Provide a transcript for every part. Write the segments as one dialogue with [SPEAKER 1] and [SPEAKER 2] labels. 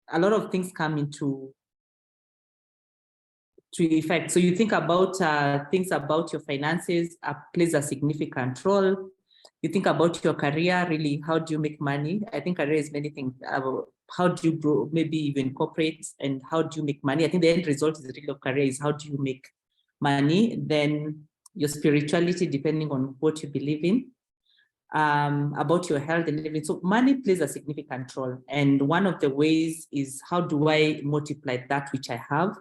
[SPEAKER 1] a lot of things come into effect. So you think about things about your finances plays a significant role. You think about your career, really, how do you make money? I think career is many things. How do you grow, maybe even corporate, and how do you make money? I think the end result is really of career is how do you make money? Then your spirituality, depending on what you believe in, about your health and everything. So money plays a significant role. And one of the ways is, how do I multiply that which I have?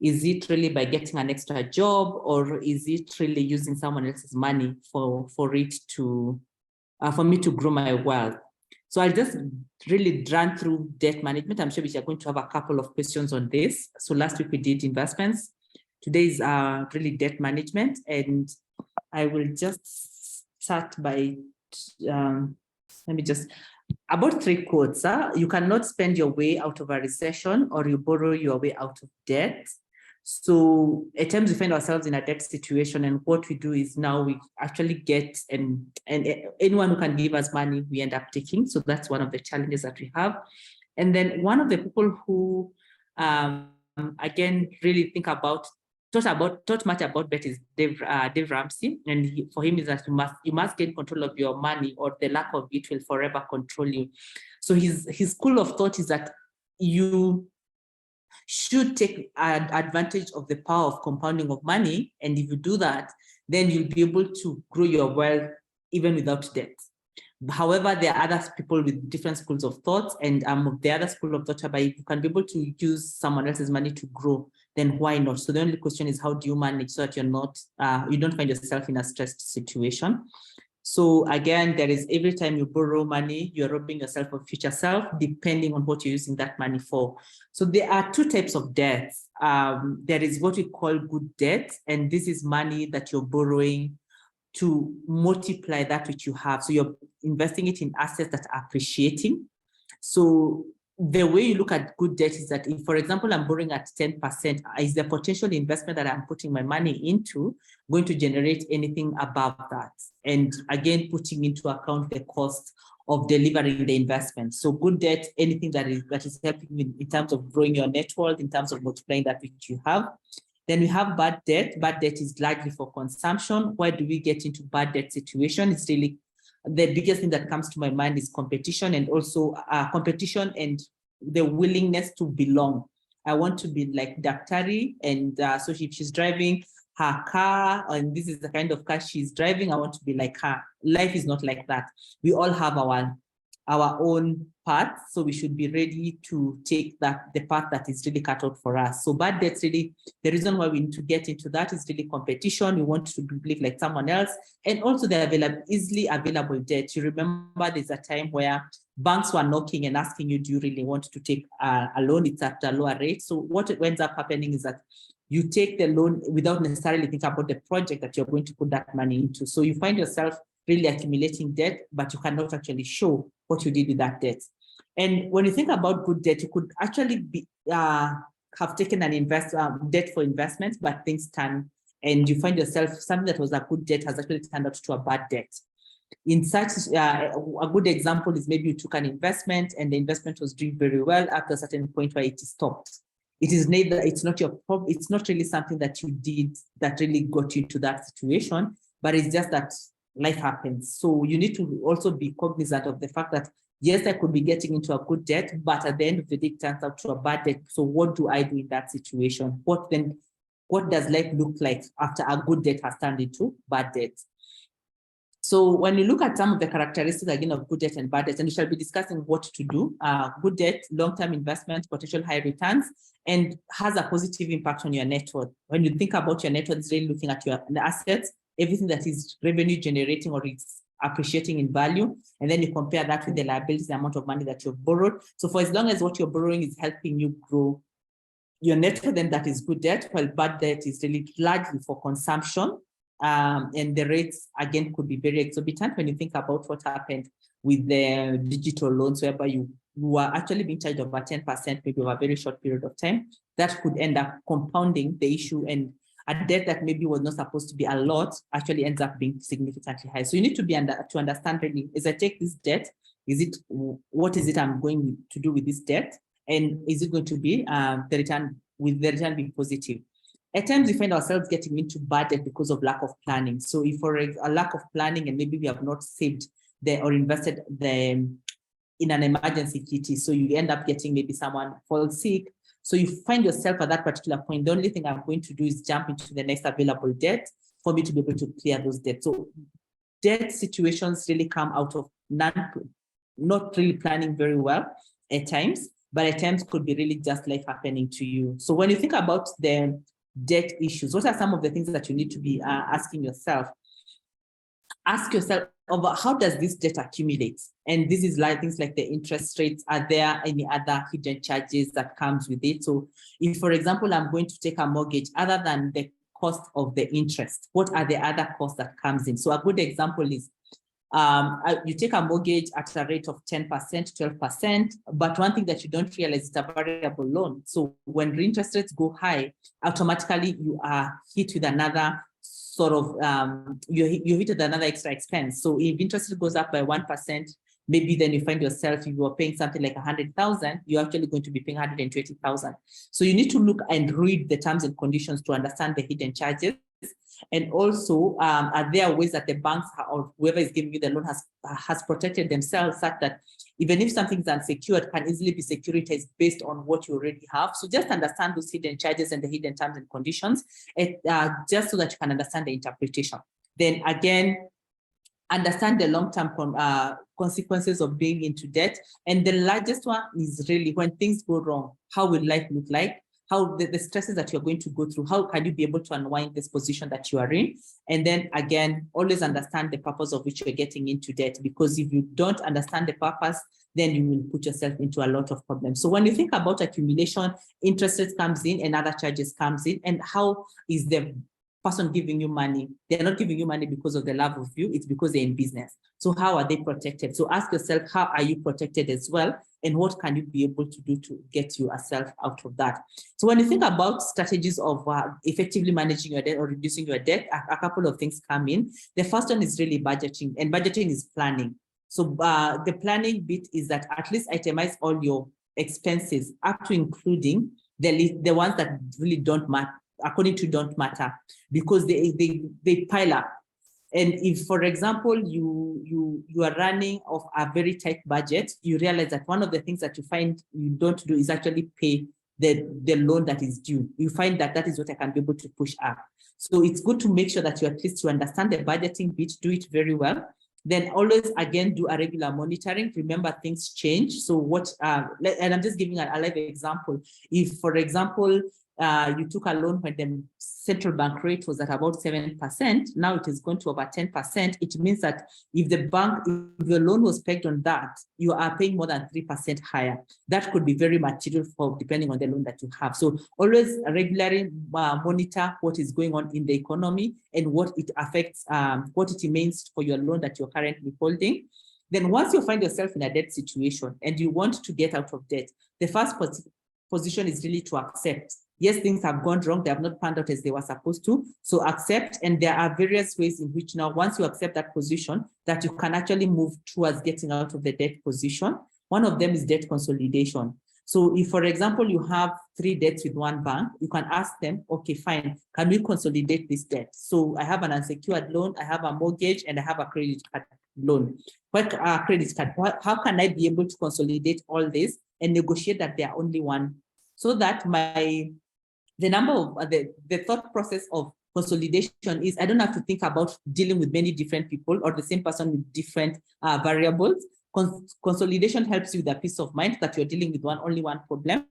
[SPEAKER 1] Is it really by getting an extra job, or is it really using someone else's money for it to, for me to grow my wealth? So I just really ran through debt management. I'm sure we are going to have a couple of questions on this. So last week we did investments. Today is really debt management. And I will just start by, let me just, about 3 quotes. You cannot spend your way out of a recession, or you borrow your way out of debt. So at times we find ourselves in a debt situation, and what we do is now we actually get, and anyone who can give us money, we end up taking. So that's one of the challenges that we have. And then one of the people who, again, really thought much about debt is Dave Ramsey. And for him is that you must gain control of your money, or the lack of it will forever control you. So his school of thought is that you should take advantage of the power of compounding of money. And if you do that, then you'll be able to grow your wealth even without debt. However, there are other people with different schools of thought, and the other school of thought whereby you can be able to use someone else's money to grow, then why not? So the only question is, how do you manage so that you're not, you don't find yourself in a stressed situation? So again, there is, every time you borrow money, you're robbing yourself of future self, depending on what you're using that money for. So there are 2 types of debts. There is what we call good debt, and this is money that you're borrowing to multiply that which you have. So you're investing it in assets that are appreciating. So the way you look at good debt is that if, for example, I'm borrowing at 10%, is the potential investment that I'm putting my money into going to generate anything above that? And again, putting into account the cost of delivering the investment. So good debt, anything that is helping you in terms of growing your net worth, in terms of multiplying that which you have. Then we have bad debt. Bad debt is largely for consumption. Why do we get into bad debt situation? It's really, the biggest thing that comes to my mind is competition, and also competition and the willingness to belong. I want to be like Daktari, and so if she's driving her car, and this is the kind of car she's driving, I want to be like her. Life is not like that. We all have our own path, so we should be ready to take the path that is really cut out for us. So bad debt's really, the reason why we need to get into that is really competition. We want to live like someone else, and also the easily available debt. You remember there's a time where banks were knocking and asking you, do you really want to take a loan? It's at a lower rate. So what ends up happening is that you take the loan without necessarily thinking about the project that you're going to put that money into. So you find yourself really accumulating debt, but you cannot actually show what you did with that debt. And when you think about good debt, you could actually be have taken an debt for investment, but things turn, and you find yourself, something that was a good debt has actually turned out to a bad debt. In such, a good example is maybe you took an investment and the investment was doing very well after a certain point where it stopped. It is neither, it's not your problem, it's not really something that you did that really got you into that situation, but it's just that life happens. So you need to also be cognizant of the fact that, yes, I could be getting into a good debt, but at the end of the day, it turns out to a bad debt. So what do I do in that situation? What does life look like after a good debt has turned into bad debt? So when you look at some of the characteristics again of good debt and bad debt, and we shall be discussing what to do. Good debt, long-term investment, potential high returns, and has a positive impact on your net worth. When you think about your net worth, it's really looking at your assets, everything that is revenue generating or it's appreciating in value, and then you compare that with the liabilities, the amount of money that you've borrowed. So for as long as what you're borrowing is helping you grow your net worth, then that is good debt, while bad debt is really largely for consumption. And the rates, again, could be very exorbitant when you think about what happened with the digital loans, whereby you are actually being charged over 10%, maybe over a very short period of time. That could end up compounding the issue, and a debt that maybe was not supposed to be a lot actually ends up being significantly high. So you need to be to understand really, as I take this debt, what is it I'm going to do with this debt? And is it going to be will the return be positive? At times, we find ourselves getting into budget because of lack of planning. So if for a lack of planning and maybe we have not saved or invested in an emergency kitty, so you end up getting maybe someone falls sick. So you find yourself at that particular point, the only thing I'm going to do is jump into the next available debt for me to be able to clear those debts. So debt situations really come out of not really planning very well at times, but at times could be really just life happening to you. So when you think about the debt issues, what are some of the things that you need to be asking yourself? Ask yourself about how does this debt accumulate? And this is like things like the interest rates. Are there any other hidden charges that comes with it? So if, for example, I'm going to take a mortgage, other than the cost of the interest, what are the other costs that comes in? So a good example is you take a mortgage at a rate of 10%, 12%, but one thing that you don't realize is a variable loan. So when interest rates go high, automatically you are hit with another sort of, you hit with another extra expense. So if interest rate goes up by 1%, maybe then you find yourself, you are paying something like 100,000, you're actually going to be paying 120,000. So you need to look and read the terms and conditions to understand the hidden charges. And also, are there ways that the banks or whoever is giving you the loan has protected themselves such that even if something is unsecured, can easily be securitized based on what you already have? So just understand those hidden charges and the hidden terms and conditions, just so that you can understand the interpretation. Then again, understand the long-term consequences of being into debt. And the largest one is really when things go wrong, how will life look like? How the stresses that you're going to go through, how can you be able to unwind this position that you are in? And then again, always understand the purpose of which you're getting into debt, because if you don't understand the purpose, then you will put yourself into a lot of problems. So when you think about accumulation, interest rates comes in and other charges comes in, and how is the person giving you money? They're not giving you money because of the love of you, it's because they're in business. So how are they protected? So ask yourself, how are you protected as well? And what can you be able to do to get yourself out of that? So when you think about strategies of effectively managing your debt or reducing your debt, a couple of things come in. The first one is really budgeting, and budgeting is planning. So the planning bit is that at least itemize all your expenses up to including the ones that really don't matter, according to don't matter, because they pile up. And if, for example, you are running off a very tight budget, you realize that one of the things that you find you don't do is actually pay the loan that is due. You find that that is what I can be able to push up. So it's good to make sure that you at least you understand the budgeting bit, do it very well. Then always, again, do a regular monitoring. Remember, things change. So what, and I'm just giving a live example. If, for example, you took a loan when the central bank rate was at about 7%, now it is going to over 10%. It means that if the loan was pegged on that, you are paying more than 3% higher. That could be very material for depending on the loan that you have. So always regularly monitor what is going on in the economy and what it affects, what it means for your loan that you're currently holding. Then once you find yourself in a debt situation and you want to get out of debt, the first position is really to accept. Yes, things have gone wrong. They have not panned out as they were supposed to. So accept, and there are various ways in which now, once you accept that position, that you can actually move towards getting out of the debt position. One of them is debt consolidation. So if, for example, you have 3 debts with one bank, you can ask them, okay, fine, can we consolidate this debt? So I have an unsecured loan, I have a mortgage, and I have a credit card loan. How can I be able to consolidate all this and negotiate that they are only one, so that the thought process of consolidation is I don't have to think about dealing with many different people or the same person with different variables. Consolidation helps you with a peace of mind that you're dealing with only one problem.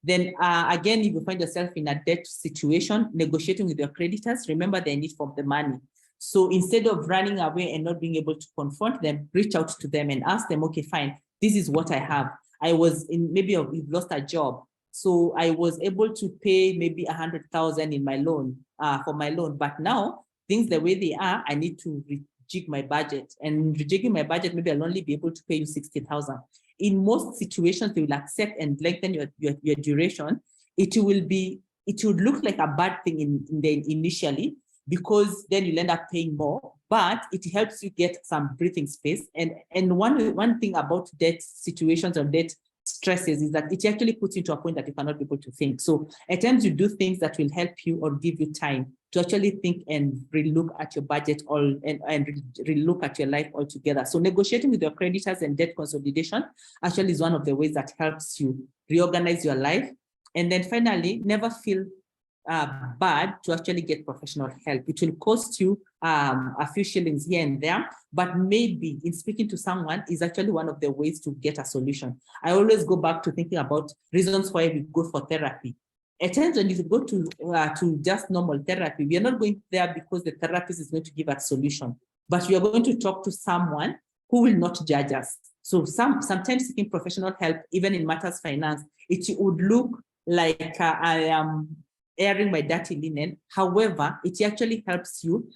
[SPEAKER 1] Then again, if you find yourself in a debt situation, negotiating with your creditors, remember their need for the money. So instead of running away and not being able to confront them, reach out to them and ask them, okay, fine, this is what I have. I was in, maybe you've lost a job. So I was able to pay maybe 100,000 in my loan, for my loan. But now things the way they are, I need to rejig my budget, and rejigging my budget, maybe I'll only be able to pay you 60,000. In most situations, they will accept and lengthen your duration. It would look like a bad thing initially, because then you'll end up paying more, but it helps you get some breathing space. And one thing about debt situations or debt stresses is that it actually puts you to a point that you cannot be able to think. So at times you do things that will help you or give you time to actually think and relook at your budget and relook at your life altogether. So negotiating with your creditors and debt consolidation actually is one of the ways that helps you reorganize your life. And then finally, never feel bad to actually get professional help. It will cost you a few shillings here and there, but maybe in speaking to someone is actually one of the ways to get a solution. I always go back to thinking about reasons why we go for therapy. At times when you go to just normal therapy, we are not going there because the therapist is going to give us a solution, but we are going to talk to someone who will not judge us. So sometimes seeking professional help, even in matters finance, it would look like I am airing my dirty linen. However, it actually helps you.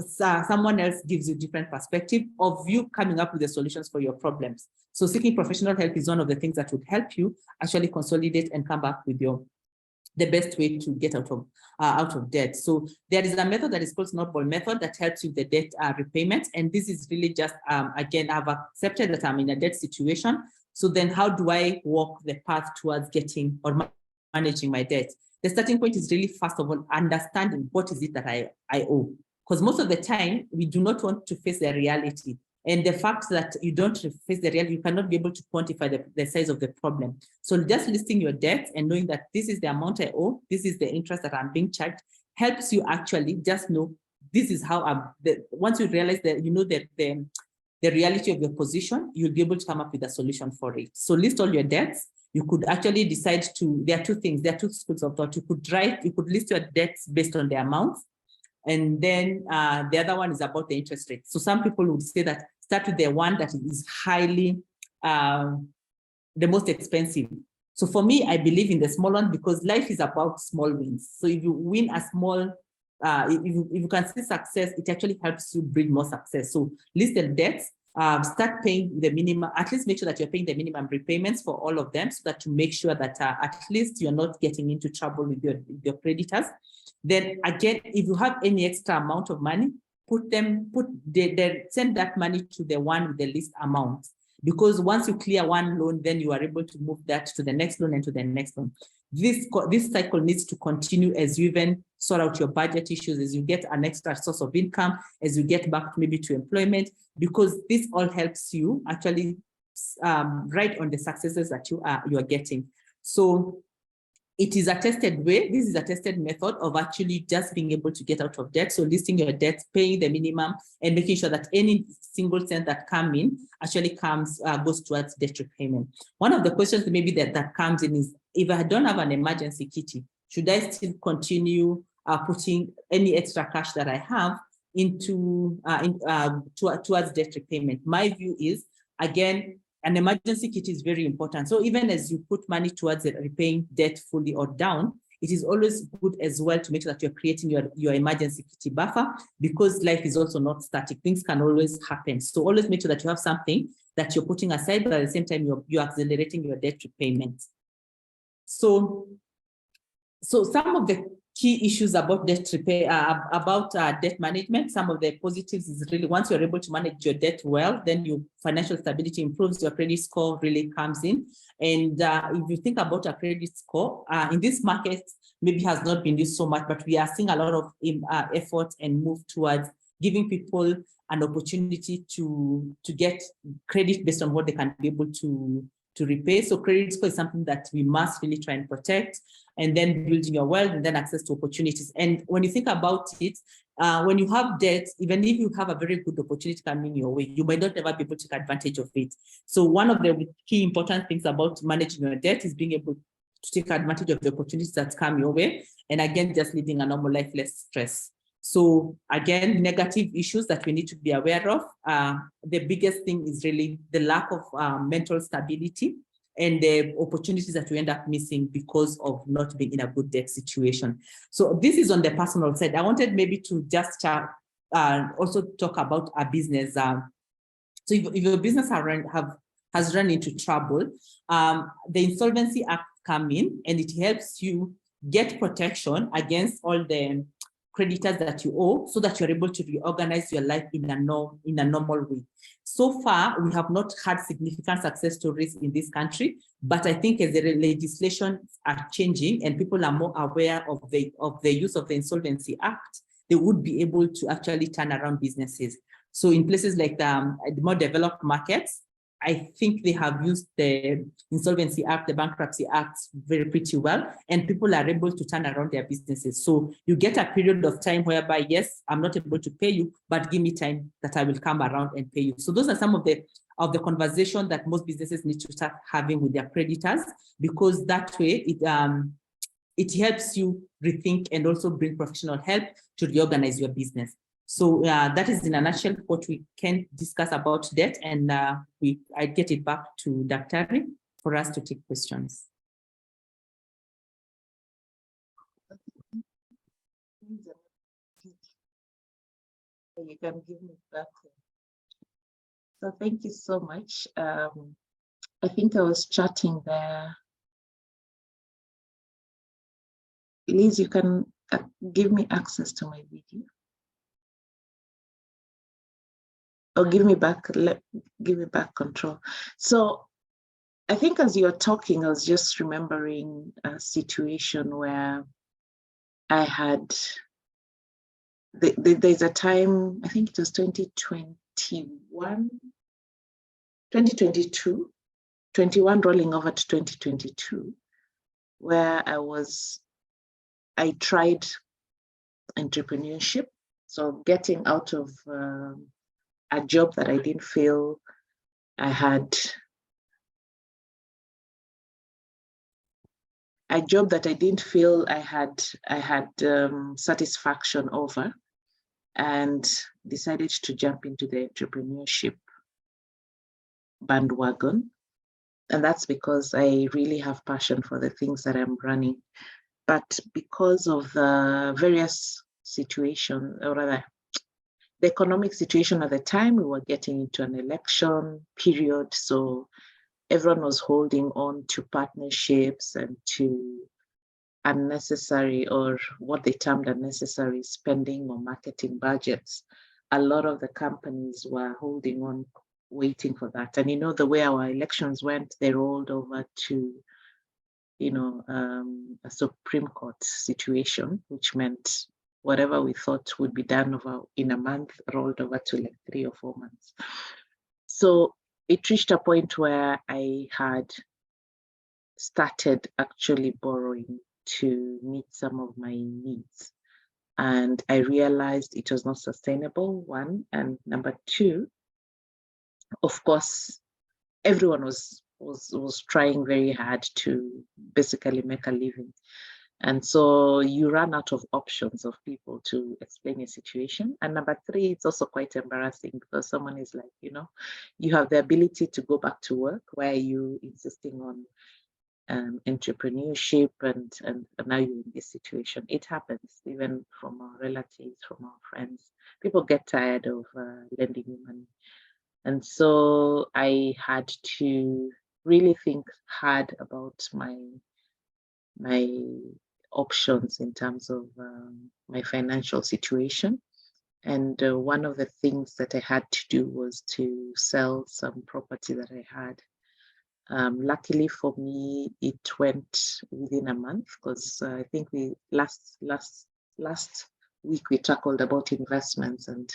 [SPEAKER 1] Someone else gives you different perspective of you coming up with the solutions for your problems. So seeking professional help is one of the things that would help you actually consolidate and come back with the best way to get out of debt. So there is a method that is called Snowball method that helps you with the debt repayment. And this is really just, again, I've accepted that I'm in a debt situation. So then how do I walk the path towards getting or managing my debt? The starting point is really, first of all, understanding what is it that I owe. Because most of the time, we do not want to face the reality. And the fact that you don't face the reality, you cannot be able to quantify the size of the problem. So just listing your debts and knowing that this is the amount I owe, this is the interest that I'm being charged, helps you actually just know this is how once you realize that you know that the reality of your position, you'll be able to come up with a solution for it. So list all your debts. You could actually decide there are two things, there are two schools of thought. You could list your debts based on the amounts. And then the other one is about the interest rate. So some people would say that start with the one that is highly, the most expensive. So for me, I believe in the small one because life is about small wins. So if you win a small, if you can see success, it actually helps you bring more success. So list the debts, start paying the minimum, at least make sure that you're paying the minimum repayments for all of them so that to make sure that at least you're not getting into trouble with your creditors. Then again, if you have any extra amount of money, send that money to the one with the least amount. Because once you clear one loan, then you are able to move that to the next loan and to the next loan. This cycle needs to continue as you even sort out your budget issues, as you get an extra source of income, as you get back maybe to employment, because this all helps you actually write on the successes that you are getting. So it is a tested way. This is a tested method of actually just being able to get out of debt. So listing your debts, paying the minimum, and making sure that any single cent that comes in actually goes towards debt repayment. One of the questions maybe that comes in is, if I don't have an emergency kitty, should I still continue putting any extra cash that I have into towards debt repayment? My view is, again, an emergency kit is very important. So even as you put money towards repaying debt fully or down, it is always good as well to make sure that you're creating your emergency kitty buffer, because life is also not static. Things can always happen. So always make sure that you have something that you're putting aside, but at the same time, you're accelerating your debt repayment. So some of the key issues about debt debt management, some of the positives is really, once you're able to manage your debt well, then your financial stability improves, your credit score really comes in. And if you think about a credit score, in this market, maybe has not been used so much, but we are seeing a lot of effort and move towards giving people an opportunity to get credit based on what they can be able to repay. So credit score is something that we must really try and protect, and then building your wealth and then access to opportunities. And when you think about it, when you have debt, even if you have a very good opportunity coming your way, you might not ever be able to take advantage of it. So one of the key important things about managing your debt is being able to take advantage of the opportunities that come your way. And again, just living a normal life, less stress. So again, negative issues that we need to be aware of. The biggest thing is really the lack of mental stability and the opportunities that we end up missing because of not being in a good debt situation. So this is on the personal side. I wanted maybe to just also talk about a business. So if your business has run into trouble, the Insolvency Act comes in and it helps you get protection against all the creditors that you owe so that you're able to reorganize your life in a normal way. So far, we have not had significant success stories in this country, but I think as the legislation are changing and people are more aware of the use of the Insolvency Act, they would be able to actually turn around businesses. So in places like the more developed markets, I think they have used the Insolvency Act, the Bankruptcy Act very pretty well, and people are able to turn around their businesses. So you get a period of time whereby, yes, I'm not able to pay you, but give me time that I will come around and pay you. So those are some of the conversation that most businesses need to start having with their creditors, because that way it helps you rethink and also bring professional help to reorganize your business. So that is in a nutshell what we can discuss about debt, and I get it back to Dr. for us to take questions.
[SPEAKER 2] You can give me back. So thank you so much. I think I was chatting there. Liz, you can give me access to my video. Or give me back control. So I think as you're talking, I was just remembering a situation where I had, there's a time, I think it was 2022, 21 rolling over to 2022, where I tried entrepreneurship. So getting out of a job that I didn't feel I had, satisfaction over, and decided to jump into the entrepreneurship bandwagon. And that's because I really have passion for the things that I'm running. But because of the various situations, or rather, the economic situation at the time, we were getting into an election period. So everyone was holding on to partnerships and to unnecessary, or what they termed unnecessary, spending or marketing budgets. A lot of the companies were holding on, waiting for that. And the way our elections went, they rolled over to, a Supreme Court situation, which meant whatever we thought would be done in a month rolled over to like 3 or 4 months. So it reached a point where I had started actually borrowing to meet some of my needs. And I realized it was not sustainable, one. And number two, of course, everyone was trying very hard to basically make a living. And so you run out of options of people to explain your situation. And number three, it's also quite embarrassing because someone is like, you have the ability to go back to work. Why are you insisting on entrepreneurship and now you're in this situation? It happens even from our relatives, from our friends. People get tired of lending you money. And so I had to really think hard about my options in terms of my financial situation. And one of the things that I had to do was to sell some property that I had. Luckily for me, it went within a month, because I think we last week we tackled about investments and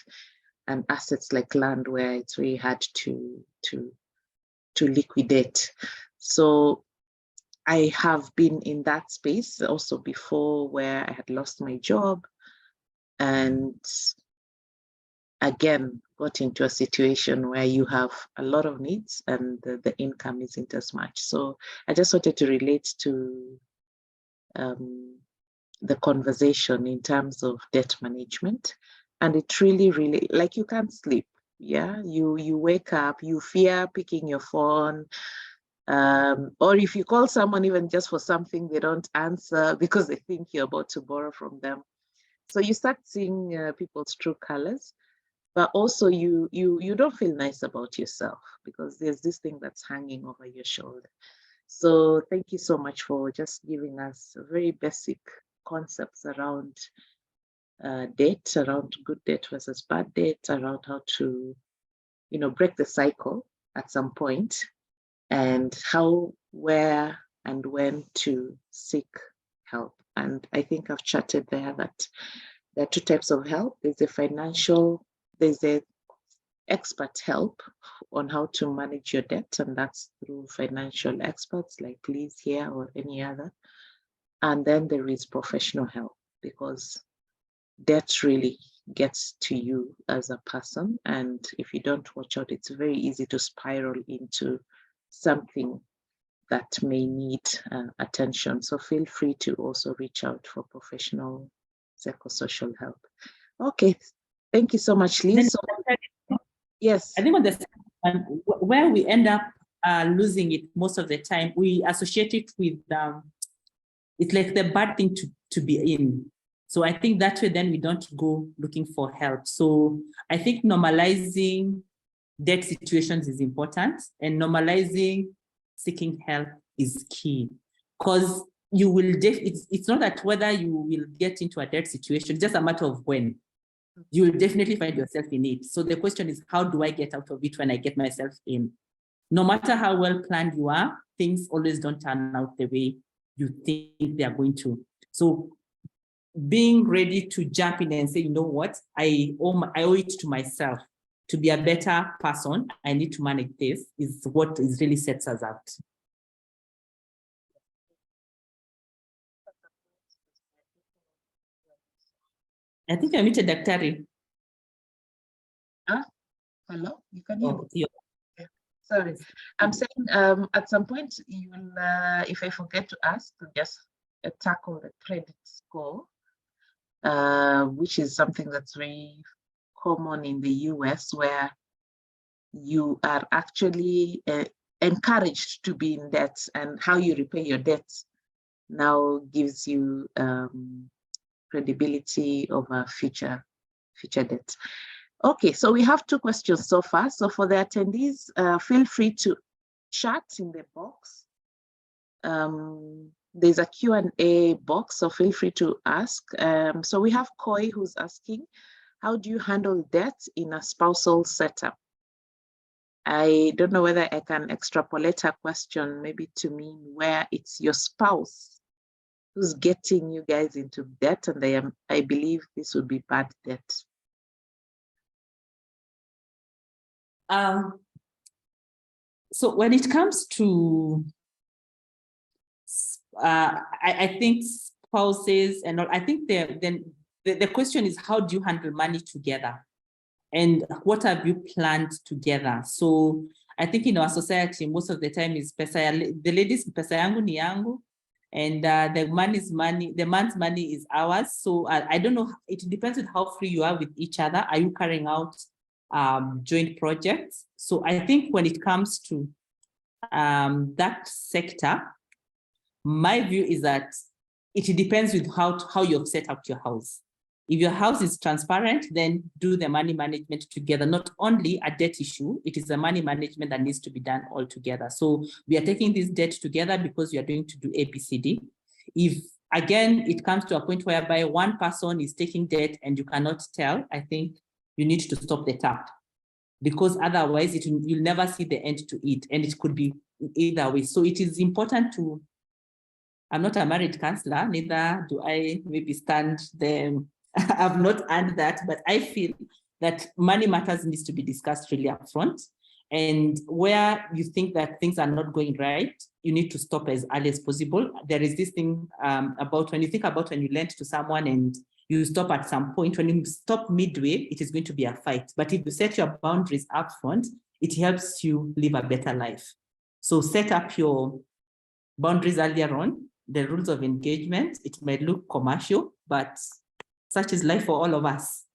[SPEAKER 2] assets like land, where it's really hard to liquidate. So I have been in that space also before, where I had lost my job and again got into a situation where you have a lot of needs and the income isn't as much. So I just wanted to relate to the conversation in terms of debt management. And it really, like, you can't sleep. Yeah, you wake up, you fear picking your phone. Or if you call someone even just for something, they don't answer because they think you're about to borrow from them. So you start seeing people's true colors, but also you don't feel nice about yourself because there's this thing that's hanging over your shoulder. So thank you so much for just giving us very basic concepts around debt, around good debt versus bad debt, around how to, break the cycle at some point, and how, where, and when to seek help. And I think I've chatted there that there are two types of help. There's a expert help on how to manage your debt, and that's through financial experts like Liz here or any other. And then there is professional help, because debt really gets to you as a person, and if you don't watch out, it's very easy to spiral into something that may need attention. So feel free to also reach out for professional psychosocial help. Okay, thank you so much, Liz. Yes.
[SPEAKER 1] I think on the second one, where we end up losing it most of the time, we associate it with, it's like the bad thing to be in. So I think that way, then we don't go looking for help. So I think normalizing debt situations is important, and normalizing seeking help is key, because you will, it's not that whether you will get into a debt situation, it's just a matter of when. You will definitely find yourself in it. So the question is, how do I get out of it when I get myself in? No matter how well planned you are, things always don't turn out the way you think they are going to. So being ready to jump in and say, you know what, I owe it to myself to be a better person. I need to manage this, is what is really sets us out. I think I muted Daktari.
[SPEAKER 2] Hello, you can hear me?
[SPEAKER 1] Yeah.
[SPEAKER 2] Okay. Sorry, I'm saying at some point you will, if I forget to ask, just tackle the credit score, which is something that's very common in the US, where you are actually encouraged to be in debt, and how you repay your debts now gives you credibility over future debt. Okay, so we have two questions so far. So for the attendees, feel free to chat in the box. There's a Q&A box, so feel free to ask. So we have Koi who's asking, how do you handle debt in a spousal setup? I don't know whether I can extrapolate a question maybe to mean where it's your spouse who's getting you guys into debt, and I believe this would be bad debt.
[SPEAKER 1] So when it comes to, I think spouses and all, I think the question is, how do you handle money together? And what have you planned together? So I think in our society, most of the time is pesa, the ladies pesa yangu ni yangu, and the man's money is ours. So I don't know, it depends on how free you are with each other. Are you carrying out joint projects? So I think when it comes to that sector, my view is that it depends with how you've set up your house. If your house is transparent, then do the money management together. Not only a debt issue, it is a money management that needs to be done all together. So we are taking this debt together because we are going to do ABCD. If, again, it comes to a point whereby one person is taking debt and you cannot tell, I think you need to stop the tap, because otherwise you'll never see the end to it, and it could be either way. So it is important to, I'm not a married counselor, neither do I maybe stand them. I've not earned that, but I feel that money matters needs to be discussed really upfront. And where you think that things are not going right, you need to stop as early as possible. There is this thing about when you think about when you lend to someone and you stop at some point, when you stop midway, it is going to be a fight. But if you set your boundaries upfront, it helps you live a better life. So set up your boundaries earlier on. The rules of engagement, it might look commercial, but such is life for all of us.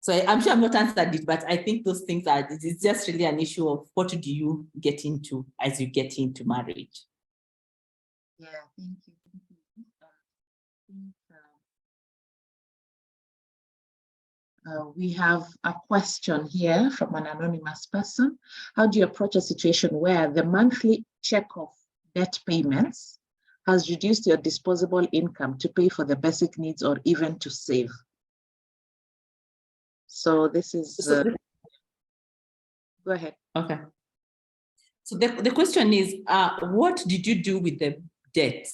[SPEAKER 1] So I'm sure I've not answered it, but I think those things are, it's just really an issue of what do you get into as you get into marriage.
[SPEAKER 2] Yeah, thank you. We have a question here from an anonymous person. How do you approach a situation where the monthly check-off debt payments has reduced your disposable income to pay for the basic needs or even to save. So this is, go ahead.
[SPEAKER 1] Okay. So the question is, what did you do with the debt?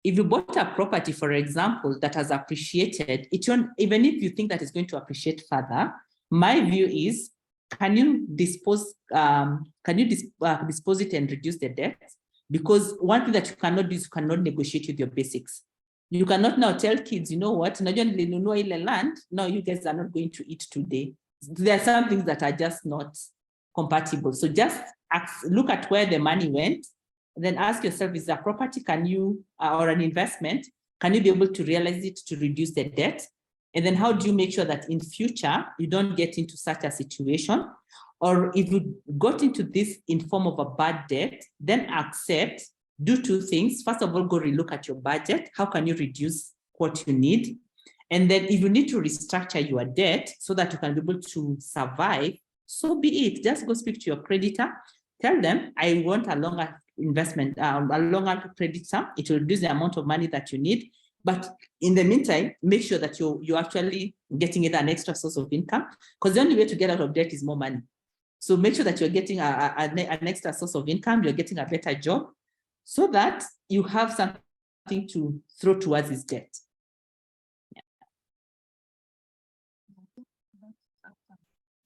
[SPEAKER 1] If you bought a property, for example, that has appreciated, even if you think that it's going to appreciate further, my view is, can you dispose it and reduce the debt? Because one thing that you cannot do is you cannot negotiate with your basics. You cannot now tell kids, you know what, land, no, you guys are not going to eat today. There are some things that are just not compatible. So just look at where the money went, then ask yourself, is a property, can you, or an investment, can you be able to realize it to reduce the debt? And then how do you make sure that in future, you don't get into such a situation? Or if you got into this in form of a bad debt, then accept, do two things. First of all, go relook at your budget. How can you reduce what you need? And then if you need to restructure your debt so that you can be able to survive, so be it. Just go speak to your creditor. Tell them, I want a longer investment, a longer credit term. It will reduce the amount of money that you need. But in the meantime, make sure that you're actually getting an extra source of income, because the only way to get out of debt is more money. So make sure that you're getting an extra source of income, you're getting a better job, so that you have something to throw towards this debt. Yeah.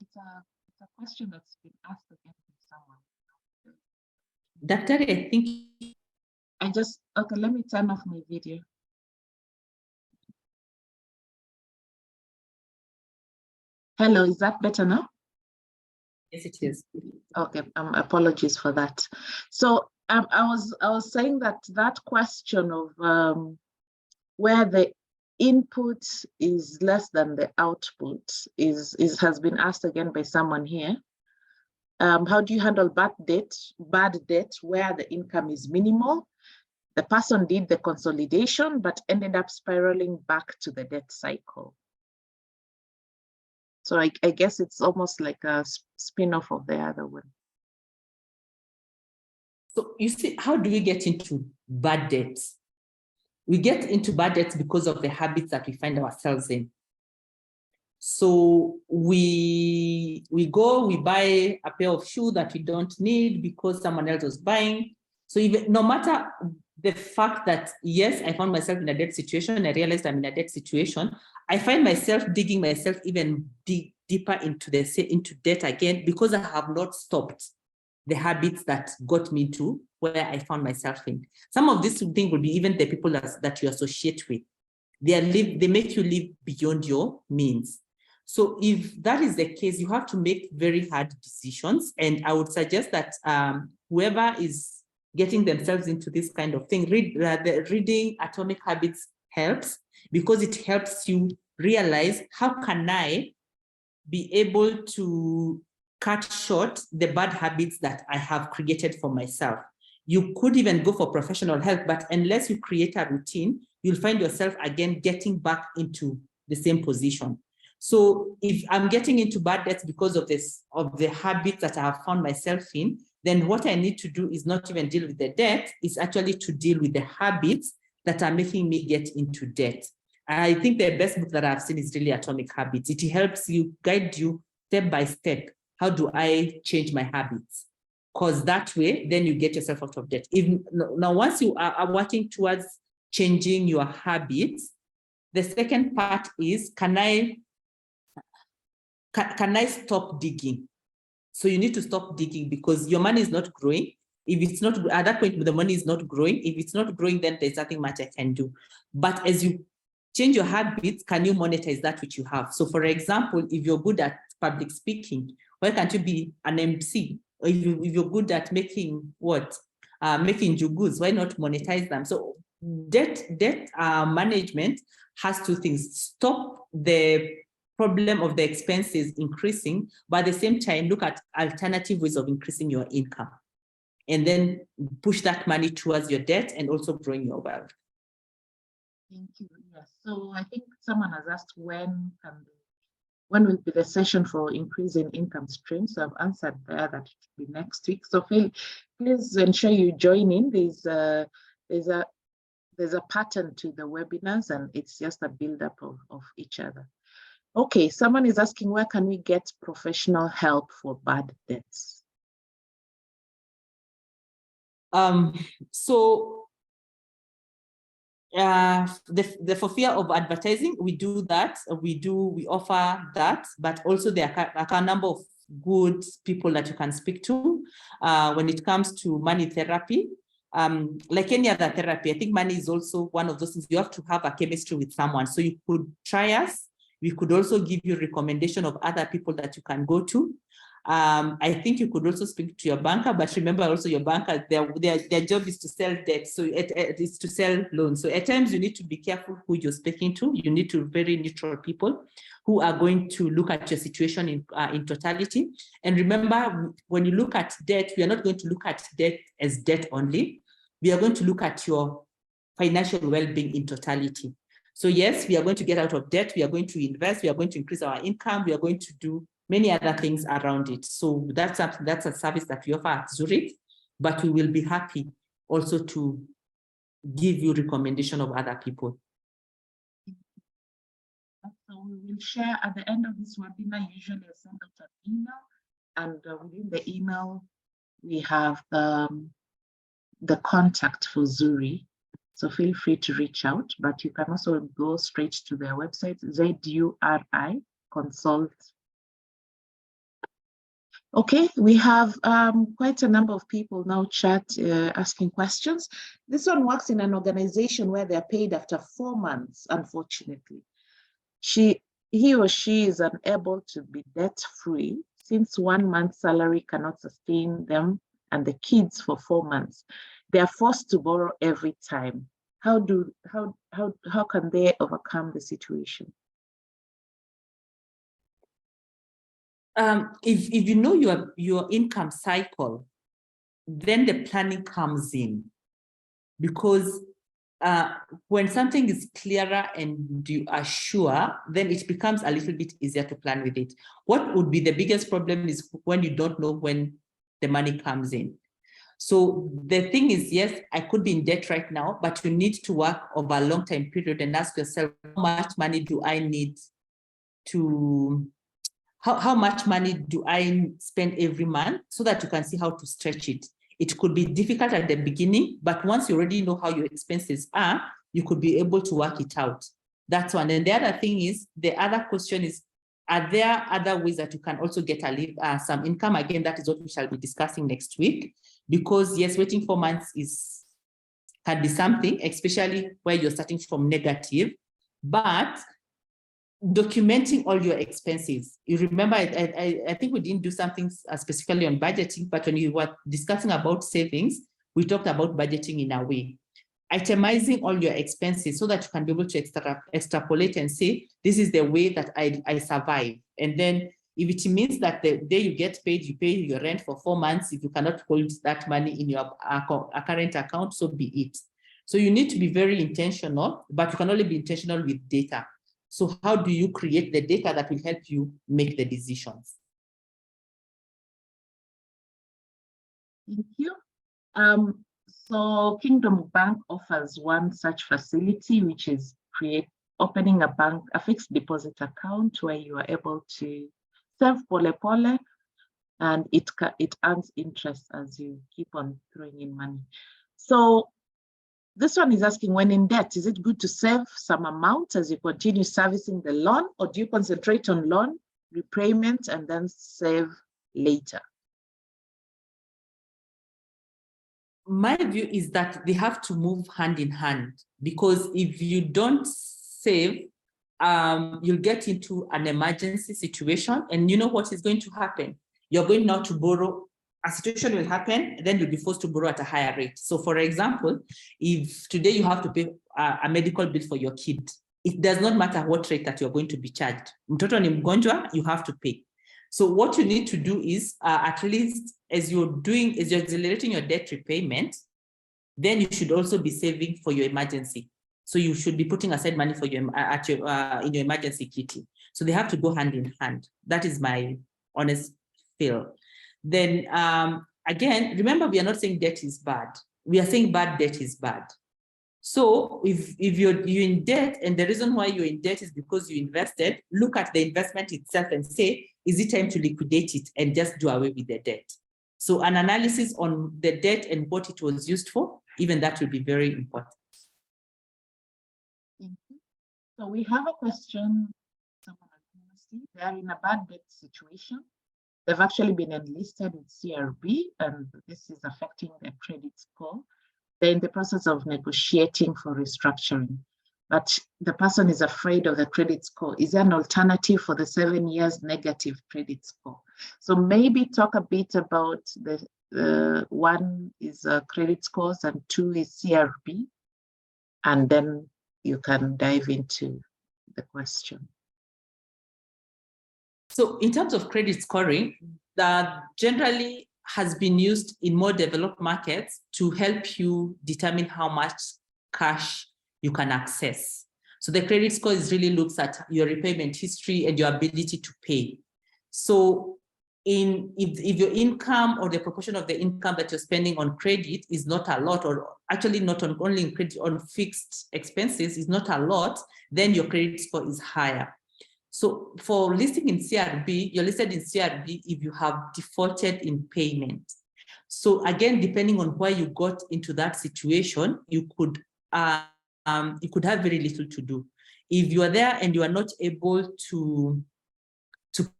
[SPEAKER 2] It's a question that's been asked again from someone.
[SPEAKER 1] Doctor, I think
[SPEAKER 2] okay, let me turn off my video. Hello, is that better now?
[SPEAKER 1] Yes, it is.
[SPEAKER 2] Okay, apologies for that. So I was saying that question of where the input is less than the output has been asked again by someone here. How do you handle bad debt where the income is minimal? The person did the consolidation but ended up spiraling back to the debt cycle. So I guess it's almost like a spin-off of the other one.
[SPEAKER 1] So you see, how do we get into bad debts? We get into bad debts because of the habits that we find ourselves in. So we buy a pair of shoes that we don't need because someone else was buying. So even no matter the fact that, yes, I found myself in a debt situation, I realized I'm in a debt situation, I find myself digging myself even deeper into debt again, because I have not stopped the habits that got me to where I found myself in. Some of these things will be even the people that you associate with. They make you live beyond your means. So if that is the case, you have to make very hard decisions. And I would suggest that whoever is getting themselves into this kind of thing, reading Atomic Habits helps, because it helps you realize, how can I be able to cut short the bad habits that I have created for myself? You could even go for professional help, but unless you create a routine, you'll find yourself again getting back into the same position. So if I'm getting into bad debts because of the habits that I have found myself in, then what I need to do is not even deal with the debt, it's actually to deal with the habits that are making me get into debt. I think the best book that I've seen is really Atomic Habits. It helps you, guide you step by step. How do I change my habits? Because that way, then you get yourself out of debt. Now, once you are working towards changing your habits, the second part is, can I stop digging? So you need to stop digging, because your money is not growing. If it's not, at that point, the money is not growing. If it's not growing, then there's nothing much I can do. But as you change your habits, can you monetize that which you have? So for example, if you're good at public speaking, why can't you be an MC? Or if you're good at making making jugus, why not monetize them? So debt management has two things: stop the problem of the expenses increasing, but at the same time, look at alternative ways of increasing your income, and then push that money towards your debt and also growing your wealth.
[SPEAKER 2] Thank you. Yes. So I think someone has asked when will be the session for increasing income streams. So I've answered there that it will be next week. So please ensure you join in. There's a there's a pattern to the webinars, and it's just a build-up of each other. Okay, someone is asking, where can we get professional help for bad debts?
[SPEAKER 1] For fear of advertising, we do that. We offer that, but also there are a number of good people that you can speak to when it comes to money therapy. Like any other therapy, I think money is also one of those things. You have to have a chemistry with someone. So you could try us. We could also give you recommendation of other people that you can go to. I think you could also speak to your banker, but remember also your banker, their job is to sell debt. So it is to sell loans. So at times you need to be careful who you're speaking to. You need to very neutral people who are going to look at your situation in totality. And remember, when you look at debt, we are not going to look at debt as debt only. We are going to look at your financial well-being in totality. So yes, we are going to get out of debt. We are going to invest. We are going to increase our income. We are going to do many other things around it. So that's a service that we offer at Zurich, but we will be happy also to give you recommendation of other people.
[SPEAKER 2] So we will share at the end of this webinar. Usually I send out an email, and within the email we have the contact for Zuri. So feel free to reach out, but you can also go straight to their website, ZURI Consult. Okay, we have quite a number of people now asking questions. This one works in an organization where they're paid after 4 months, unfortunately. He or she is unable to be debt-free since 1 month's salary cannot sustain them and the kids for 4 months. They are forced to borrow every time. How can they overcome the situation?
[SPEAKER 1] If you know your income cycle, then the planning comes in, because when something is clearer and you are sure, then it becomes a little bit easier to plan with it. What would be the biggest problem is when you don't know when the money comes in. So the thing is, yes, I could be in debt right now, but you need to work over a long time period and ask yourself, how much money do I need to, how much money do I spend every month, so that you can see how to stretch it. It could be difficult at the beginning, but once you already know how your expenses are, you could be able to work it out. That's one. And the other thing is, the other question is, are there other ways that you can also get some income? Again, that is what we shall be discussing next week, because yes, waiting 4 months can be something, especially where you're starting from negative, but documenting all your expenses. You remember, I think we didn't do something specifically on budgeting, but when you were discussing about savings, we talked about budgeting in a way. Itemizing all your expenses so that you can be able to extrapolate and say, this is the way that I survive. And then if it means that the day you get paid, you pay your rent for 4 months, if you cannot hold that money in your current account, so be it. So you need to be very intentional, but you can only be intentional with data. So how do you create the data that will help you make the decisions?
[SPEAKER 2] Thank you. So Kingdom Bank offers one such facility, which is opening a fixed deposit account where you are able to save pole, and it earns interest as you keep on throwing in money. So this one is asking, when in debt, is it good to save some amount as you continue servicing the loan, or do you concentrate on loan repayment and then save later?
[SPEAKER 1] My view is that they have to move hand in hand, because if you don't save, you'll get into an emergency situation, and you know what is going to happen. You're going now to borrow. A situation will happen, then you'll be forced to borrow at a higher rate. So for example, if today you have to pay a medical bill for your kid, it does not matter what rate that you're going to be charged. Mtoto ni mgonjwa, you have to pay. So what you need to do is, at least as you're accelerating your debt repayment, then you should also be saving for your emergency. So you should be putting aside money for in your emergency kitty. So they have to go hand in hand. That is my honest feel. Then again, remember, we are not saying debt is bad. We are saying bad debt is bad. So if you're in debt and the reason why you're in debt is because you invested, look at the investment itself and say, is it time to liquidate it and just do away with the debt? So an analysis on the debt and what it was used for, even that will be very important.
[SPEAKER 2] So we have a question. They're in a bad debt situation. They've actually been enlisted with CRB, and this is affecting their credit score. They're in the process of negotiating for restructuring, but the person is afraid of the credit score. Is there an alternative for the 7 years negative credit score? So maybe talk a bit about the one is credit scores and two is CRB, and then you can dive into the question.
[SPEAKER 1] So in terms of credit scoring, that generally has been used in more developed markets to help you determine how much cash you can access. So the credit score is really looks at your repayment history and your ability to pay. So if your income or the proportion of the income that you're spending on credit is not a lot, or actually not on only in credit, on fixed expenses is not a lot, then your credit score is higher. So for listing in CRB, you're listed in CRB if you have defaulted in payment. So again, depending on why you got into that situation, you could have very little to do. If you are there and you are not able to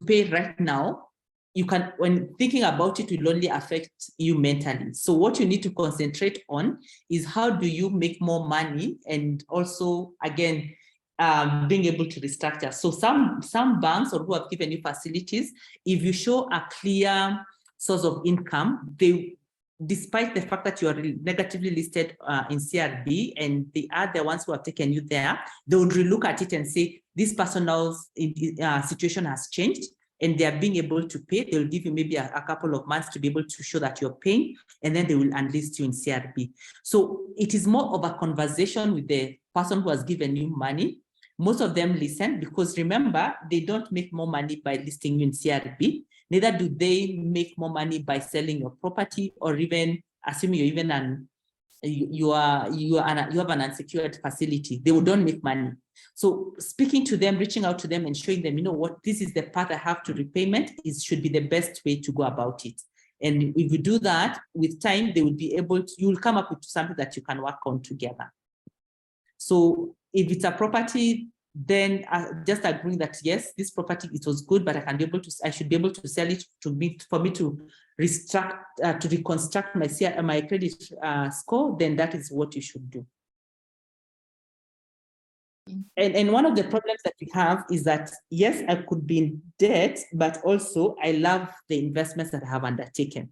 [SPEAKER 1] pay right now, you can, when thinking about it, will only affect you mentally. So what you need to concentrate on is how do you make more money, and also again, being able to restructure. So some banks or who have given you facilities, if you show a clear source of income, they, despite the fact that you are negatively listed in CRB and they are the ones who have taken you there, they would relook at it and say, this person's situation has changed and they are being able to pay. They'll give you maybe a couple of months to be able to show that you're paying, and then they will unlist you in CRB. So it is more of a conversation with the person who has given you money. Most of them listen because remember, they don't make more money by listing you in CRB. Neither do they make more money by selling your property, or even assuming you're even you have an unsecured facility. They don't make money. So speaking to them, reaching out to them and showing them, you know what, this is the path I have to repayment, should be the best way to go about it. And if you do that, with time, they will be able to, you will come up with something that you can work on together. So if it's a property, then just agreeing that yes, this property, it was good, but I should be able to sell it for me to reconstruct my credit score, then that is what you should do. And one of the problems that we have is that, yes, I could be in debt, but also I love the investments that I have undertaken.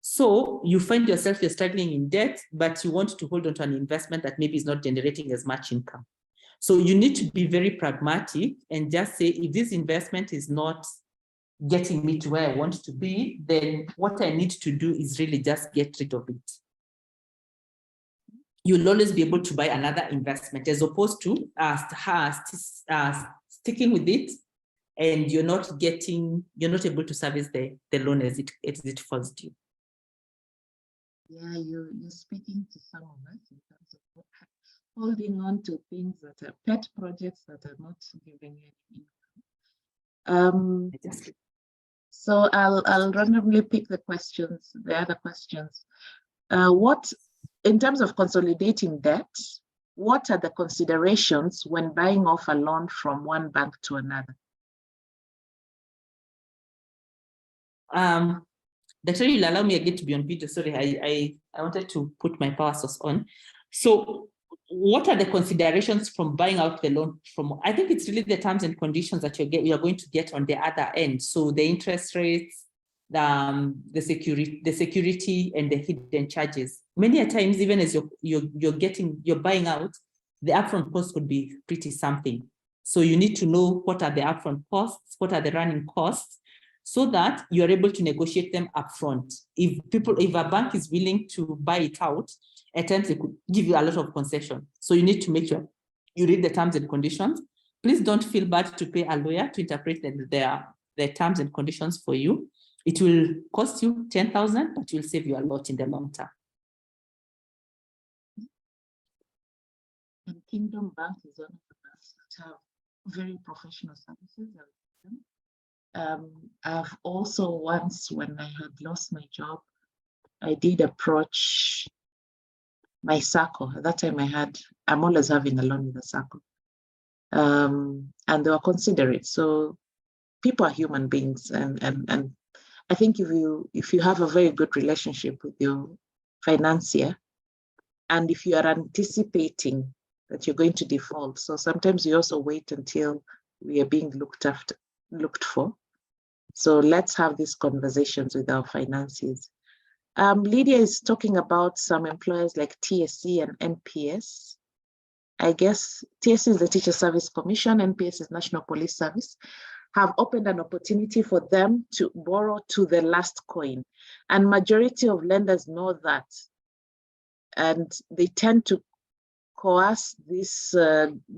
[SPEAKER 1] So you find yourself, you're struggling in debt, but you want to hold on to an investment that maybe is not generating as much income. So you need to be very pragmatic and just say, if this investment is not getting me to where I want to be, then what I need to do is really just get rid of it. You'll always be able to buy another investment as opposed to sticking with it, and you're not able to service the loan as it falls due.
[SPEAKER 2] Yeah, you're speaking to some of us in terms of holding on to things that are pet projects that are not giving you any income. So I'll randomly pick the other questions. What, in terms of consolidating debt, what are the considerations when buying off a loan from one bank to another?
[SPEAKER 1] Doctor, you'll allow me again to be on video. Sorry, I wanted to put my power source on. So what are the considerations from buying out the loan from? I think it's really the terms and conditions that you're going to get on the other end. So the interest rates, the security and the hidden charges. Many a times, even as you're buying out, the upfront cost could be pretty something. So you need to know what are the upfront costs, what are the running costs, so that you're able to negotiate them upfront. If a bank is willing to buy it out, at times they could give you a lot of concession. So you need to make sure you read the terms and conditions. Please don't feel bad to pay a lawyer to interpret the terms and conditions for you. It will cost you 10,000, but it will save you a lot in the long term.
[SPEAKER 2] Kingdom Bank is one of the banks that have very professional services. I've also once, when I had lost my job, I did approach my circle. At that time I'm always having a loan with a circle. And they were considerate. So people are human beings. And I think if you have a very good relationship with your financier, and if you are anticipating that you're going to default, so sometimes we also wait until we are being looked for. So let's have these conversations with our financiers. Lydia is talking about some employers like TSC and NPS. I guess TSC is the Teacher Service Commission, NPS is National Police Service, have opened an opportunity for them to borrow to the last coin. And majority of lenders know that. And they tend to coerce this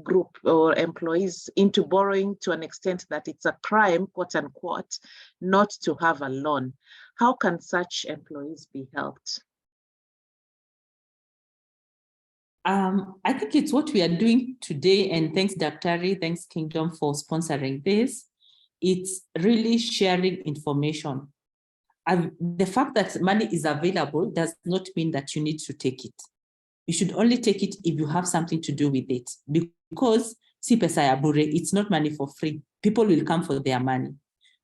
[SPEAKER 2] group or employees into borrowing to an extent that it's a crime, quote unquote, not to have a loan. How can such employees be helped?
[SPEAKER 1] I think it's what we are doing today, and thanks Daktari, thanks Kingdom for sponsoring this. It's really sharing information. The fact that money is available does not mean that you need to take it. You should only take it if you have something to do with it, because si pesa ya bure, it's not money for free. People will come for their money.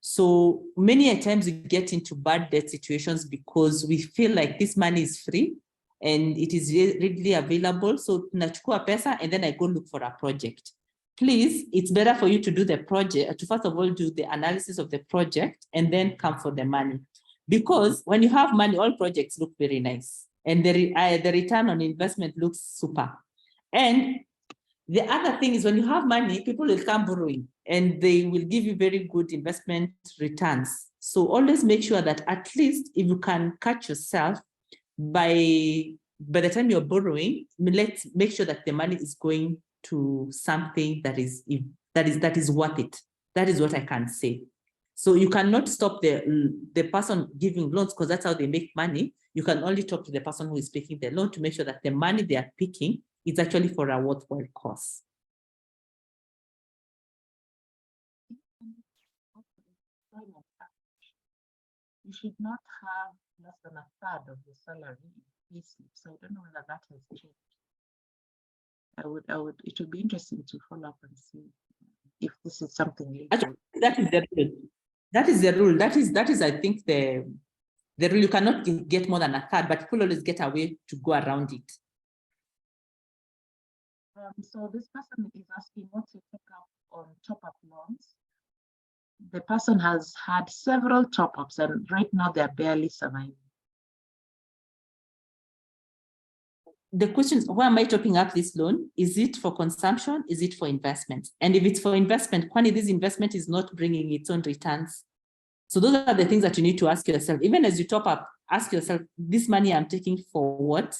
[SPEAKER 1] So many a times we get into bad debt situations because we feel like this money is free and it is readily available. So nachukua pesa and then I go look for a project. Please, it's better for you to do the project, to first of all do the analysis of the project and then come for the money. Because when you have money, all projects look very nice. And the return on investment looks super. And the other thing is when you have money, people will come borrowing and they will give you very good investment returns. So always make sure that at least if you can catch yourself by the time you're borrowing, let's make sure that the money is going to something that is worth it. That is what I can say. So you cannot stop the person giving loans because that's how they make money. You can only talk to the person who is picking the loan to make sure that the money they are picking is actually for a worthwhile cause.
[SPEAKER 2] You should not have less than a third of your salary in payslip. So I don't know whether that has changed. It would be interesting to follow up and see if this is something legal.
[SPEAKER 1] Actually, that is the rule. That is the rule. That is I think the rule. You cannot get more than a third, but people always get a way to go around it.
[SPEAKER 2] So this person is asking what to pick up on top-up loans. The person has had several top-ups and right now they're barely surviving.
[SPEAKER 1] The question is, why am I topping up this loan? Is it for consumption? Is it for investment? And if it's for investment, when this investment is not bringing its own returns. So those are the things that you need to ask yourself. Even as you top up, ask yourself, this money I'm taking for what?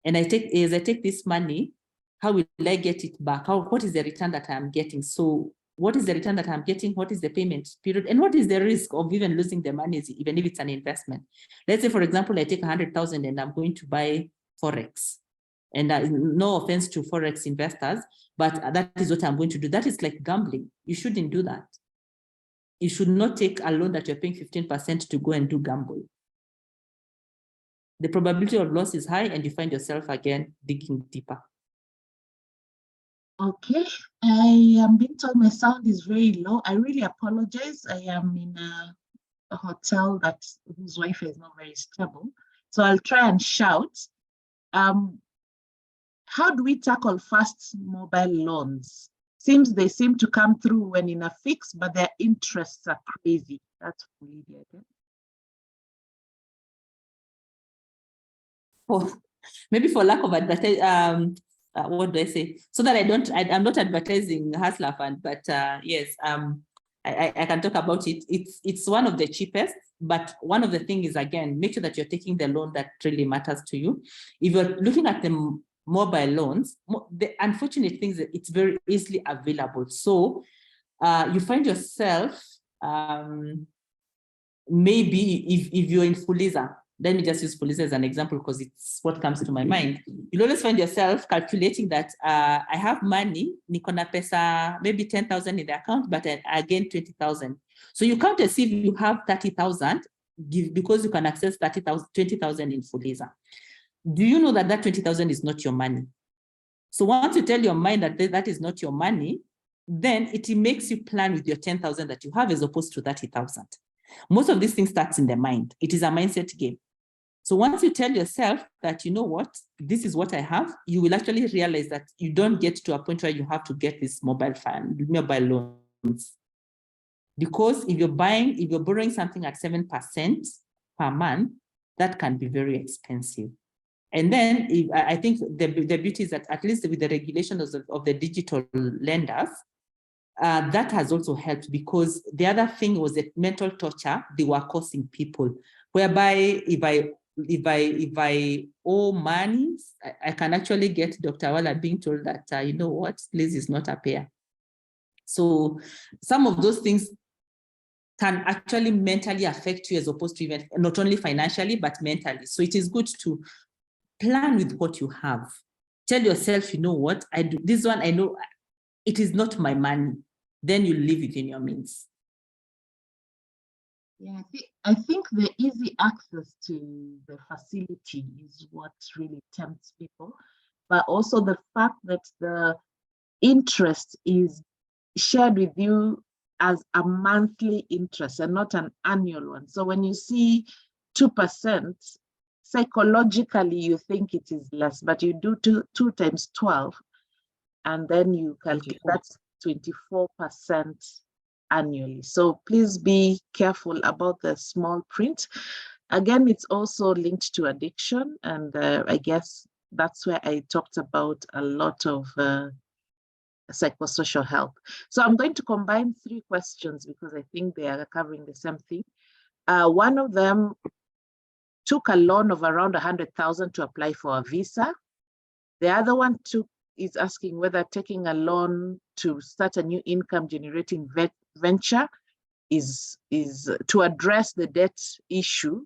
[SPEAKER 1] And as I take this money, how will I get it back? What is the return that I'm getting? So what is the return that I'm getting? What is the payment period? And what is the risk of even losing the money, even if it's an investment? Let's say, for example, I take 100,000 and I'm going to buy Forex. And no offense to Forex investors, but that is what I'm going to do. That is like gambling. You shouldn't do that. You should not take a loan that you're paying 15% to go and do gamble. The probability of loss is high and you find yourself again digging deeper.
[SPEAKER 2] Okay, I am being told my sound is very low. I really apologize. I am in a hotel whose Wi-Fi is not very stable. So I'll try and shout. How do we tackle fast mobile loans? They seem to come through when in a fix, but their interests are crazy. That's really good.
[SPEAKER 1] Maybe for lack of advertising, what do I say? So that I'm not advertising Hustler Fund, but yes, I can talk about it. It's one of the cheapest, but one of the things is, again, make sure that you're taking the loan that really matters to you. If you're looking at the mobile loans, the unfortunate thing is that it's very easily available. So you find yourself, maybe if you're in Fuliza, let me just use police as an example because it's what comes to my mind. You'll always find yourself calculating that I have money, niko na pesa, maybe 10,000 in the account, but I gain 20,000. So you count as if you have 30,000 because you can access 20,000 in Fuliza. Do you know that that 20,000 is not your money? So once you tell your mind that that is not your money, then it makes you plan with your 10,000 that you have as opposed to 30,000. Most of these things starts in the mind. It is a mindset game. So once you tell yourself that, you know what, this is what I have, you will actually realize that you don't get to a point where you have to get this mobile loans. Because if you're borrowing something at 7% per month, that can be very expensive. And then I think the beauty is that at least with the regulations of the digital lenders, that has also helped, because the other thing was that mental torture they were causing people, whereby if I owe money, I can actually get Dr. Wala being told that, you know what, Liz is not a payer. So some of those things can actually mentally affect you as opposed to even not only financially, but mentally. So it is good to plan with what you have. Tell yourself, you know what, I do this one, I know it is not my money. Then you live within your means.
[SPEAKER 2] Yeah, I think the easy access to the facility is what really tempts people, but also the fact that the interest is shared with you as a monthly interest and not an annual one. So when you see 2%, psychologically you think it is less, but you do two times 12, and then you calculate that's 24% annually. So please be careful about the small print. Again, it's also linked to addiction, and I guess that's where I talked about a lot of psychosocial help. So I'm going to combine 3 questions because I think they are covering the same thing. One of them took a loan of around 100,000 to apply for a visa. The other one is asking whether taking a loan to start a new income generating venture is to address the debt issue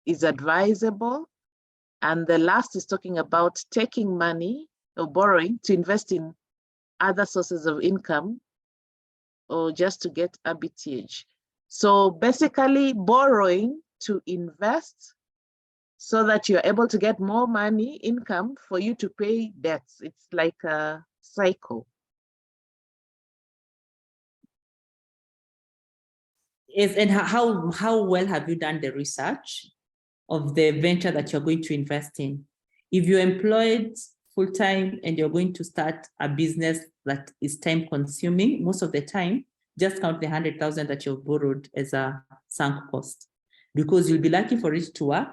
[SPEAKER 2] is advisable. And the last is talking about taking money or borrowing to invest in other sources of income or just to get arbitrage. So basically borrowing to invest so that you're able to get more money, income for you to pay debts. It's like a cycle.
[SPEAKER 1] Yes, and how well have you done the research of the venture that you're going to invest in? If you're employed full-time and you're going to start a business that is time-consuming, most of the time, just count the 100,000 that you've borrowed as a sunk cost, because you'll be lucky for it to work.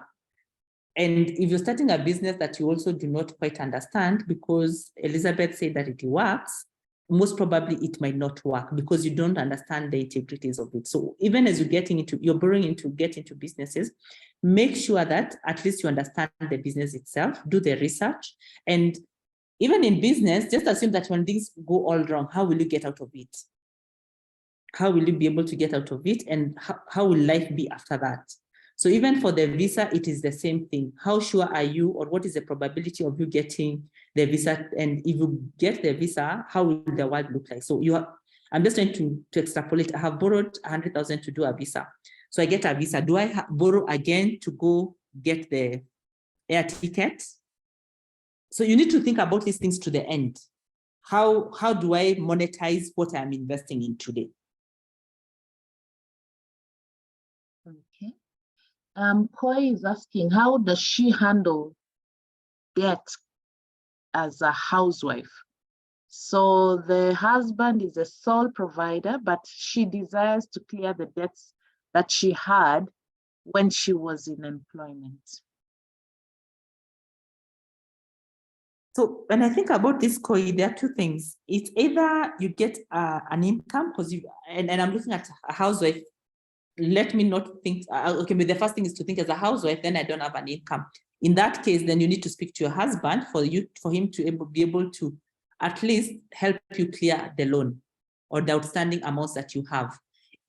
[SPEAKER 1] And if you're starting a business that you also do not quite understand, because Elizabeth said that it works, most probably it might not work because you don't understand the integrities of it. So even as you're borrowing to get into businesses, make sure that at least you understand the business itself, do the research. And even in business, just assume that when things go all wrong, how will you get out of it? How will you be able to get out of it? And how will life be after that? So even for the visa, it is the same thing. How sure are you, or what is the probability of you getting the visa? And if you get the visa, how will the world look like? So I'm just trying to extrapolate. I have borrowed 100,000 to do a visa. So I get a visa. Do I borrow again to go get the air ticket? So you need to think about these things to the end. How do I monetize what I'm investing in today?
[SPEAKER 2] Okay. Koi is asking, how does she handle debt as a housewife? So the husband is a sole provider, but she desires to clear the debts that she had when she was in employment.
[SPEAKER 1] So when I think about this, Koi, there are 2 things. It's either you get an income, because and I'm looking at a housewife. Let me not think, okay, but the first thing is to think as a housewife, then I don't have an income. In that case, then you need to speak to your husband for him to be able to at least help you clear the loan or the outstanding amounts that you have.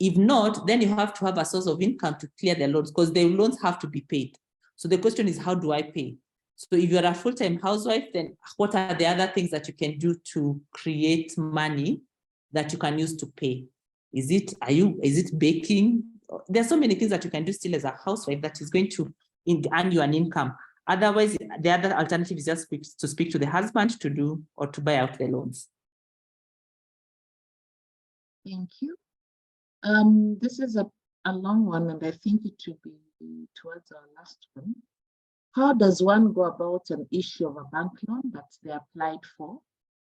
[SPEAKER 1] If not, then you have to have a source of income to clear the loans, because the loans have to be paid. So the question is, how do I pay? So if you're a full-time housewife, then what are the other things that you can do to create money that you can use to pay? Is it baking? There's so many things that you can do still as a housewife that is going to earn you an income. Otherwise, the other alternative is just to speak to the husband to do or to buy out the loans.
[SPEAKER 2] Thank you. This is a long one, and I think it should be towards our last one. How does one go about an issue of a bank loan that they applied for?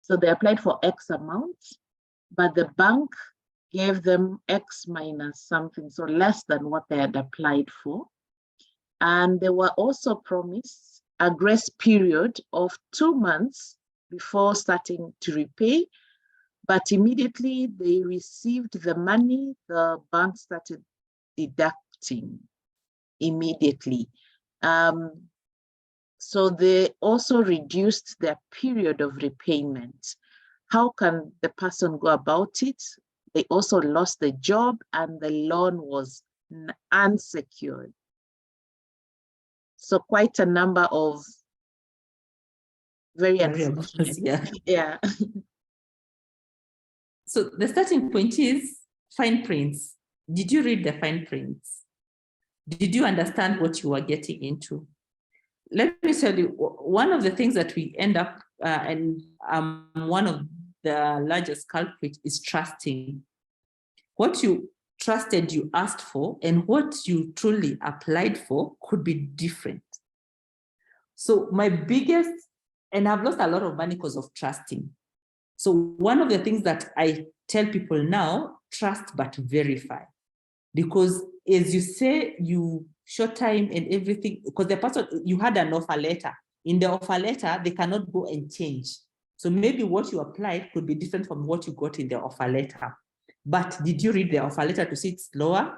[SPEAKER 2] So they applied for X amount, but the bank gave them X minus something, so less than what they had applied for. And they were also promised a grace period of 2 months before starting to repay. But immediately they received the money, the bank started deducting immediately. So they also reduced their period of repayment. How can the person go about it? They also lost the job and the loan was unsecured. So quite a number of very unfortunate. Yeah.
[SPEAKER 1] So the starting point is fine prints. Did you read the fine prints? Did you understand what you were getting into? Let me tell you, one of the things that we end up, and one of the largest culprits is trusting. What you trusted you asked for and what you truly applied for could be different. So my biggest, and I've lost a lot of money because of trusting. So one of the things that I tell people now, trust but verify. Because as you say, you short time and everything, because the person, you had an offer letter. In the offer letter, they cannot go and change. So maybe what you applied could be different from what you got in the offer letter. But did you read the offer letter to see it's lower?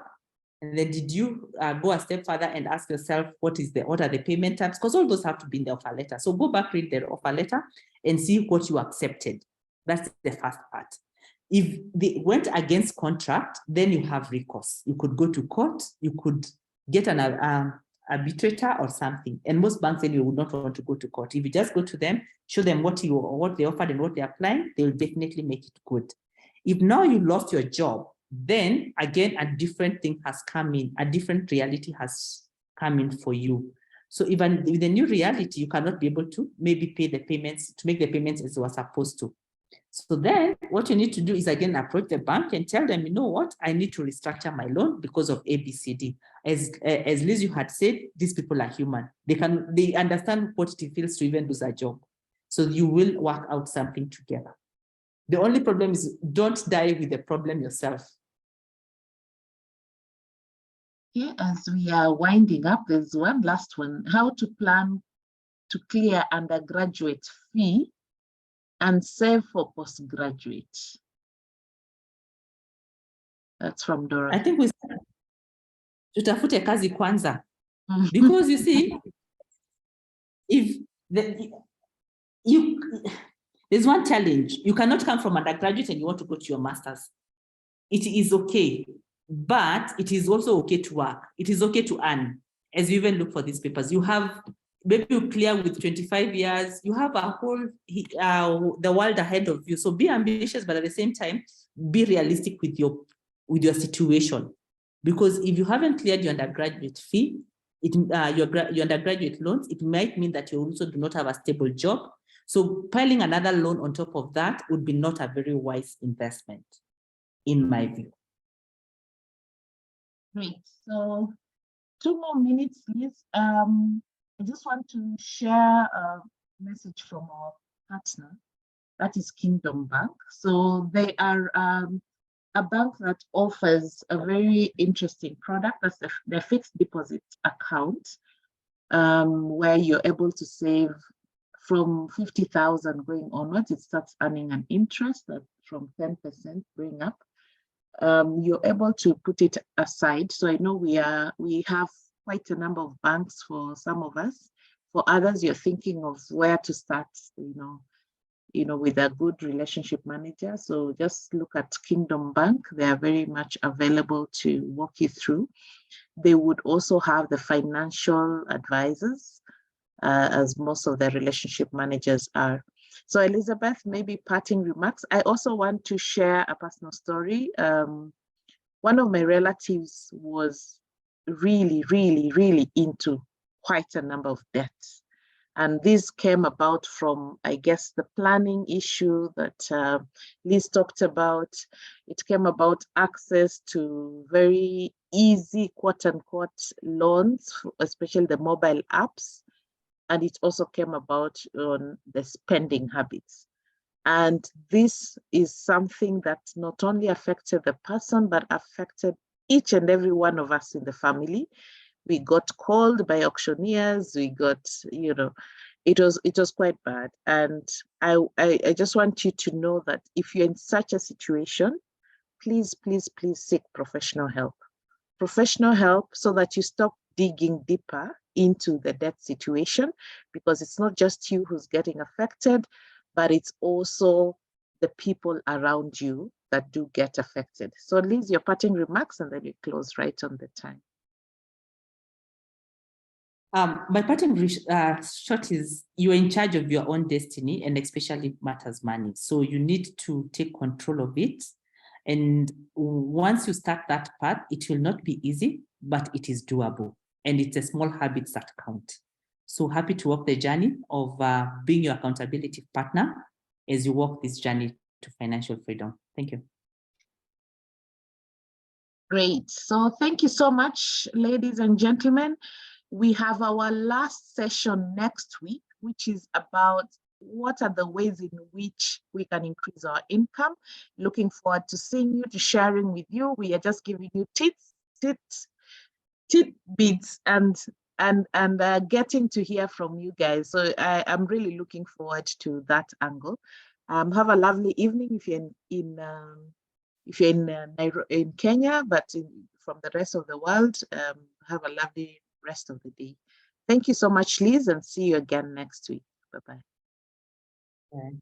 [SPEAKER 1] And then did you go a step further and ask yourself, what are the payment terms? Because all those have to be in the offer letter. So go back, read the offer letter and see what you accepted. That's the first part. If they went against contract, then you have recourse. You could go to court, you could get an arbitrator or something. And most banks say you would not want to go to court. If you just go to them, show them what they offered and what they're applying, they will definitely make it good. If now you lost your job, then again, a different thing has come in, a different reality has come in for you. So even with the new reality, you cannot be able to maybe pay the payments, to make the payments as you were supposed to. So then what you need to do is again approach the bank and tell them, you know what, I need to restructure my loan because of ABCD. As Liz, you had said, these people are human. They understand what it feels to even lose a job. So you will work out something together. The only problem is don't die with the problem yourself.
[SPEAKER 2] Yeah, as we are winding up, there's one last one. How to plan to clear undergraduate fee and save for postgraduate. That's from Dora.
[SPEAKER 1] I think we tutafute kazi kwanza. Because you see, if there's one challenge. You cannot come from undergraduate and you want to go to your master's. It is okay, but it is also okay to work. It is okay to earn. As you even look for these papers, you have, maybe you clear with 25 years, you have a whole, the world ahead of you. So be ambitious, but at the same time, be realistic with your situation. Because if you haven't cleared your undergraduate fee, your undergraduate loans, it might mean that you also do not have a stable job. So piling another loan on top of that would be not a very wise investment, in my view.
[SPEAKER 2] Great. So 2 more minutes, please. I just want to share a message from our partner, that is Kingdom Bank. So they are a bank that offers a very interesting product. That's the fixed deposit account, where you're able to save from 50,000 going onwards. It starts earning an interest that from 10% going up. You're able to put it aside. So I know we have quite a number of banks for some of us. For others, you're thinking of where to start, with a good relationship manager. So just look at Kingdom Bank. They are very much available to walk you through. They would also have the financial advisors, as most of the relationship managers are. So Elizabeth, maybe parting remarks. I also want to share a personal story. One of my relatives was really, really, really into quite a number of debts. And this came about from, I guess, the planning issue that Liz talked about. It came about access to very easy, quote unquote, loans, especially the mobile apps. And it also came about on the spending habits. And this is something that not only affected the person, but affected each and every one of us in the family. We got called by auctioneers, we got, it was quite bad. And I just want you to know that if you're in such a situation, please, please, please seek professional help. Professional help so that you stop digging deeper into the debt situation, because it's not just you who's getting affected, but it's also the people around you that do get affected. So Liz, your parting remarks, and then we close right on the time.
[SPEAKER 1] My parting shot is you're in charge of your own destiny, and especially matters money. So you need to take control of it. And once you start that path, it will not be easy, but it is doable. And it's the small habits that count. So happy to walk the journey of being your accountability partner as you walk this journey to financial freedom. Thank you.
[SPEAKER 2] Great. So thank you so much, ladies and gentlemen. We have our last session next week, which is about what are the ways in which we can increase our income. Looking forward to seeing you, to sharing with you. We are just giving you tidbits and getting to hear from you guys. So I'm really looking forward to that angle. Have a lovely evening if you're in Kenya, but from the rest of the world, have a lovely rest of the day. Thank you so much, Liz, and see you again next week. Bye-bye.
[SPEAKER 1] Bye.